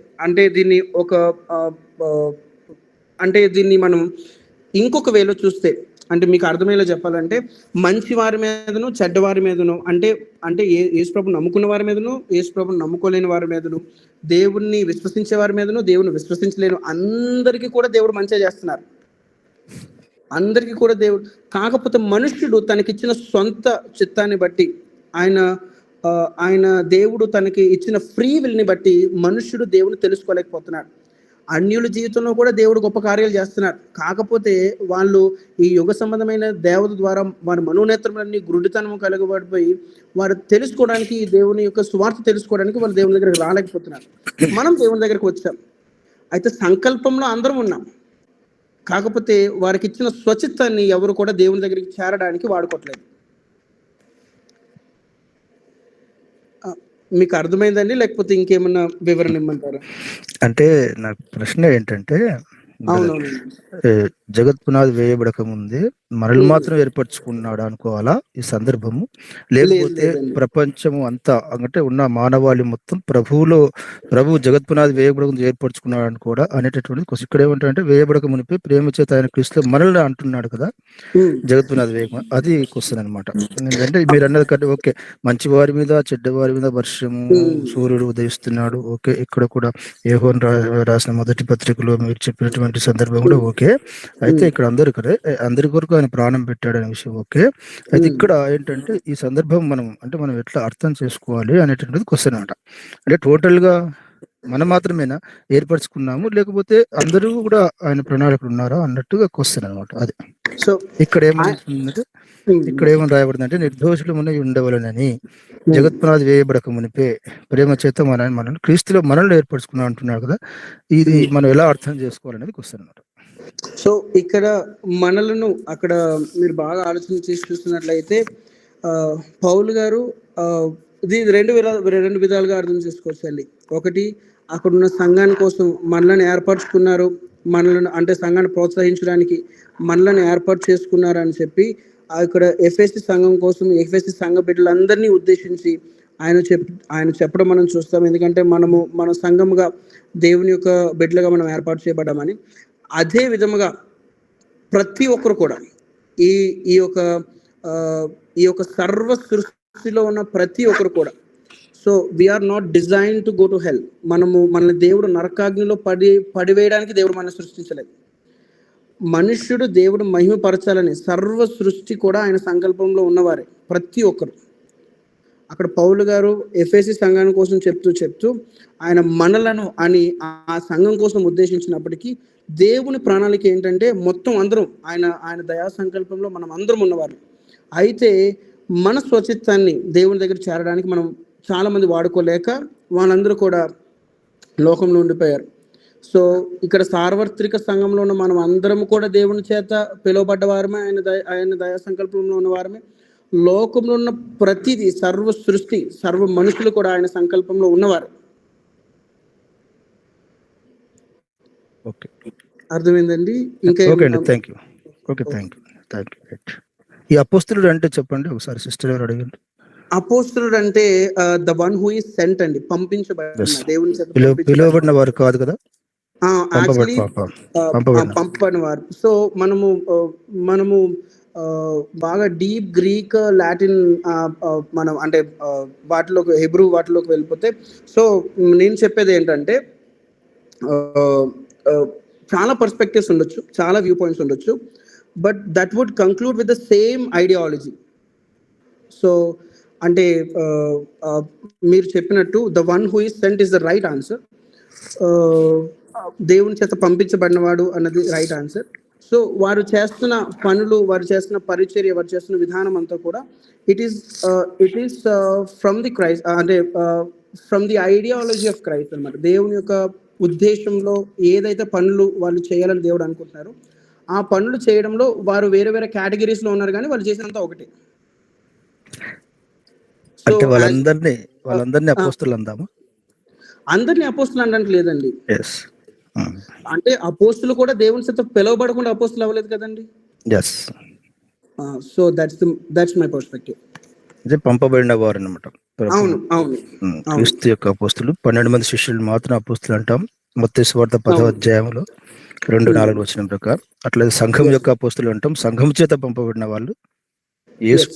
దీన్ని మనం ఇంకొక వేలో చూస్తే, అంటే మీకు అర్థమయ్యేలా చెప్పాలంటే, మంచి వారి మీదను చెడ్డవారి మీదను, అంటే యేసుప్రభుని నమ్ముకున్న వారి మీదను యేసుప్రభుని నమ్ముకోలేని వారి మీదను, దేవుణ్ణి విశ్వసించే వారి మీదను దేవుని విశ్వసించలేను అందరికీ కూడా దేవుడు మంచిగా చేస్తున్నారు. అందరికీ కూడా దేవుడు. కాకపోతే మనుష్యుడు తనకిచ్చిన సొంత చిత్తాన్ని బట్టి, ఆయన దేవుడు తనకి ఇచ్చిన ఫ్రీ విల్ని బట్టి మనుష్యుడు దేవుని తెలుసుకోలేకపోతున్నాడు. అన్యుల జీవితంలో కూడా దేవుడు గొప్ప కార్యాలు చేస్తున్నారు. కాకపోతే వాళ్ళు ఈ యుగ సంబంధమైన దేవత ద్వారా వారి మనోనేత్రములన్నీ గురుడితనము కలగబడిపోయి వారు తెలుసుకోవడానికి, దేవుని యొక్క సువార్త తెలుసుకోవడానికి వాళ్ళు దేవుని దగ్గరికి రాలేకపోతున్నారు. మనం దేవుని దగ్గరికి వచ్చాం. అయితే సంకల్పంలో అందరం ఉన్నాం. కాకపోతే వారికి ఇచ్చిన స్వచిత్తాన్ని ఎవరు కూడా దేవుని దగ్గరికి చేరడానికి వాడుకోవట్లేదు. మీకు అర్థమైందండి, లేకపోతే ఇంకేమన్నా వివరణ ఇమ్మంటారా? అంటే నాకు ప్రశ్న ఏంటంటే, జగత్ పునాది వేయబడక ముందే మనల్ని మాత్రం ఏర్పరచుకున్నాడు అనుకోవాలా ఈ సందర్భము? లేకపోతే ప్రపంచము అంతా అంటే ఉన్న మానవాళి మొత్తం ప్రభు జగత్ పునాది వేయబడక ముందు ఏర్పరచుకున్నాడు అని కూడా అనేటటువంటి క్వశ్చన్. ఇక్కడ ఏమంటారంటే, వేయబడక మునిపే ప్రేమ చేత ఆయన క్రీస్తులో మనల్ని అంటున్నాడు కదా, జగత్ పునాది వేయక. అది క్వశ్చన్ అనమాట. ఎందుకంటే మీరు అన్నది కంటే ఓకే, మంచి వారి మీద చెడ్డవారి మీద వర్షము, సూర్యుడు ఉదయిస్తున్నాడు, ఓకే. ఇక్కడ కూడా యోహాను రాసిన మొదటి పత్రికలో మీరు చెప్పినటువంటి అనేటువంటి సందర్భం కూడా ఓకే. అయితే ఇక్కడ అందరి కొరకు ఆయన ప్రాణం పెట్టాడు అనే విషయం ఓకే. అయితే ఇక్కడ ఏంటంటే ఈ సందర్భం మనం ఎట్లా అర్థం చేసుకోవాలి అనేటువంటిది క్వశ్చన్ అనమాట. అంటే టోటల్ గా మనం మాత్రమేనా ఏర్పరచుకున్నాము, లేకపోతే అందరూ కూడా ఆయన ప్రణాళికలు ఉన్నారా అన్నట్టుగా క్వశ్చన్ అనమాట. అది సో ఇక్కడ ఏమంటుందంటే, ఇక్కడ ఏమని రాయబడిందంటే, నిర్దోషులమునై ఉండవలనని జగత్పునాది వేయబడక మునిపే ప్రేమ చేత మనల్ని క్రీస్తులో మనల్ని ఏర్పరచుకున్నా అంటున్నారు కదా. ఇది మనం ఎలా అర్థం చేసుకోవాలనేది క్వశ్చన్ అనమాట. సో ఇక్కడ మనలను అక్కడ మీరు బాగా ఆలోచన చేసి చూస్తున్నట్లయితే పౌలు గారు ఇది రెండు విధాలుగా అర్థం చేసుకోవచ్చు అండి. ఒకటి, అక్కడున్న సంఘాని కోసం మనల్ని ఏర్పరచుకున్నారు, మనల్ని అంటే సంఘాన్ని ప్రోత్సహించడానికి మనల్ని ఏర్పాటు చేసుకున్నారు అని చెప్పి ఇక్కడ ఎఫ్ఎస్సి సంఘం కోసం ఎఫ్ఎస్సి సంఘ బిడ్డలందరినీ ఉద్దేశించి ఆయన చెప్పడం మనం చూస్తాం. ఎందుకంటే మన సంఘముగా దేవుని యొక్క బిడ్డలుగా మనం ఏర్పాటు చేయబడ్డామని. అదే విధముగా ప్రతి ఒక్కరు కూడా ఈ యొక్క సర్వ సృష్టిలో ఉన్న ప్రతి ఒక్కరు కూడా, so we are not design to go to hell. మనల్ని దేవుడు నరకాగ్నిలో పడివేయడానికి దేవుడు మనల్ని సృష్టించలేదు. మనుష్యుడు దేవుడు మహిమపరచాలని సర్వ సృష్టి కూడా ఆయన సంకల్పంలో ఉన్నవారే ప్రతి ఒక్కరు. అక్కడ పౌలు గారు ఎఫెసీ సంఘం కోసం చెప్తూ ఆయన మనలను అని ఆ సంఘం కోసం ఉద్దేశించినప్పటికీ దేవుని ప్రణాళిక ఏంటంటే మొత్తం అందరం ఆయన దయా సంకల్పంలో మనం అందరం ఉన్నవారు. అయితే మన స్వచిత్తాన్ని దేవుని దగ్గర చేరడానికి మనం చాలా మంది వాడుకోలేక వాళ్ళందరూ కూడా లోకంలో ఉండిపోయారు. సో ఇక్కడ సార్వత్రిక సంఘంలో ఉన్న మనం అందరం కూడా దేవుని చేత పిలువబడ్డ వారమే, ఆయన దయా సంకల్పంలో ఉన్న వారమే. లోకంలో ఉన్న ప్రతిదీ సర్వ సృష్టి సర్వ మనుషులు కూడా ఆయన సంకల్పంలో ఉన్నవారు. అర్థమైందండి? ఇంకా ఈ అపోస్తలుడు అంటే చెప్పండి ఒకసారి. సిస్టర్ ఎవరు అడిగారు? అపోస్తలుడు అంటే the one who is cent అండి, పంపించబడిన దేవుని చేత పిలువబడిన వారు కాదు కదా, పంపబడిన వారు. సో మనము బాగా డీప్ గ్రీక్, లాటిన్ మనం అంటే హెబ్రూ వాటిలోకి వెళ్ళిపోతే, సో నేను చెప్పేది ఏంటంటే చాలా పర్స్పెక్టివ్స్ ఉండొచ్చు, చాలా వ్యూ పాయింట్స్ ఉండొచ్చు, but that would conclude with the same ideology. So అంటే మీరు చెప్పినట్టు the one who is sent is the right answer. దేవుని చేత పంపించబడినవాడు అన్నది రైట్ ఆన్సర్. సో వారు చేస్తున్న పనులు, వారు చేస్తున్న పరిచర్య, వారు చేస్తున్న విధానం అంతా కూడా it is from the Christ, అంటే from the ideology of Christ అన్నమాట. దేవుని యొక్క ఉద్దేశంలో ఏదైతే పనులు వాళ్ళు చేయాలని దేవుడు అనుకుంటున్నారు, ఆ పనులు చేయడంలో వారు వేరే వేరే కేటగిరీస్ లో ఉన్నారు, కానీ వాళ్ళు చేసినంత ఒకటి. అంటే వాళ్ళందరినీ అపోస్తలులు అందామా? అందరినీ అపోస్తలు అనడానికి లేదండి. అంటే అపోస్తులు కూడా దేవుని చేత పిలువబడకుండా అపోస్తులు అవ్వలేదు కదండి. So that's my perspective. అదే పంపబడిన వారు అన్నమాట. అవును. క్రీస్తు యొక్క అపోస్తులు 12 మంది శిష్యులు మాత్రం అపోస్తులు అంటాం. మత్తయి సువార్త 10వ అధ్యాయంలో 2:4 వచనం ప్రకారం. అట్లా సంఘం యొక్క అపోస్తులు అంటాం, సంఘం చేత పంపబడిన వాళ్ళు. యేసు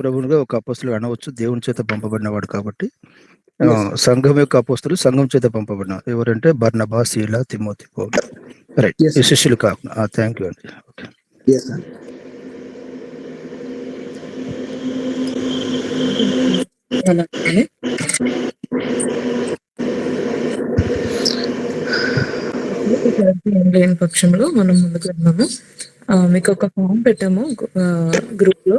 ప్రభువుగా ఒక అపోస్తులు అనవచ్చు, దేవుని చేత పంపబడిన వాడు కాబట్టి. సంఘం యొక్క అపోస్తులు సంఘం చేత పంపబడిన ఎవరంటే బర్నబా, సీలా, తిమోతి, పౌలు. రైట్, ఈ శిష్యులు కాకుండా. థ్యాంక్ యూ అండి. లేని పక్షంలో మనం ముందుకు వెళ్దాము. మీకు ఒక ఫామ్ పెట్టాము గ్రూప్ లో.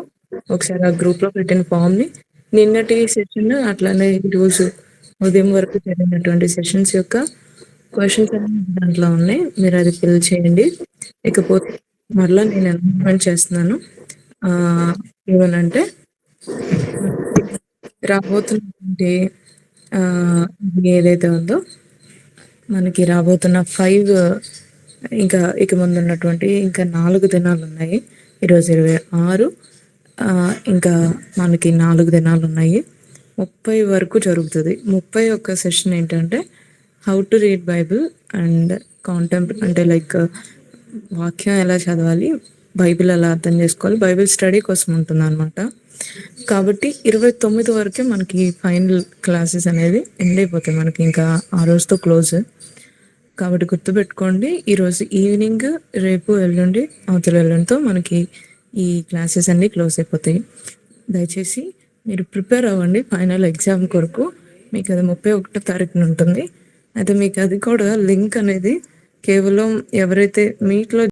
ఒకసారి ఆ గ్రూప్ లో పెట్టిన ఫామ్ ని నిన్నటి సెషన్ అట్లానే ఈరోజు ఉదయం వరకు జరిగినటువంటి సెషన్స్ యొక్క క్వశ్చన్స్ అన్ని దాంట్లో ఉన్నాయి. మీరు అది ఫిల్ చేయండి. ఇకపోతే మరలా నేను అనౌన్స్మెంట్ చేస్తున్నాను. ఏమనంటే రాబోతున్నటువంటి ఏదైతే ఉందో మనకి రాబోతున్న 5 ఇక ముందు ఉన్నటువంటి ఇంకా 4 దినాలు ఉన్నాయి. ఈరోజు 26, ఇంకా మనకి 4 దినాలు ఉన్నాయి. 30 వరకు జరుగుతుంది. 31 సెషన్ ఏంటంటే how to read Bible and అంటే లైక్ వాక్యం ఎలా చదవాలి, బైబిల్ ఎలా అర్థం చేసుకోవాలి, బైబిల్ స్టడీ కోసం ఉంటుంది అనమాట. కాబట్టి 29 వరకే మనకి ఫైనల్ క్లాసెస్ అనేది ఎండ్ అయిపోతాయి. మనకి ఇంకా ఆ రోజుతో క్లోజ్. కాబట్టి గుర్తుపెట్టుకోండి, ఈరోజు ఈవినింగ్, రేపు ఎల్లుండి, అవతల ఎల్లుండితో మనకి ఈ క్లాసెస్ అన్నీ క్లోజ్ అయిపోతాయి. దయచేసి మీరు ప్రిపేర్ అవ్వండి ఫైనల్ ఎగ్జామ్ కొరకు. మీకు అది 31వ తారీఖున ఉంటుంది. అయితే మీకు అది కూడా లింక్ అనేది కేవలం ఎవరైతే మీట్లో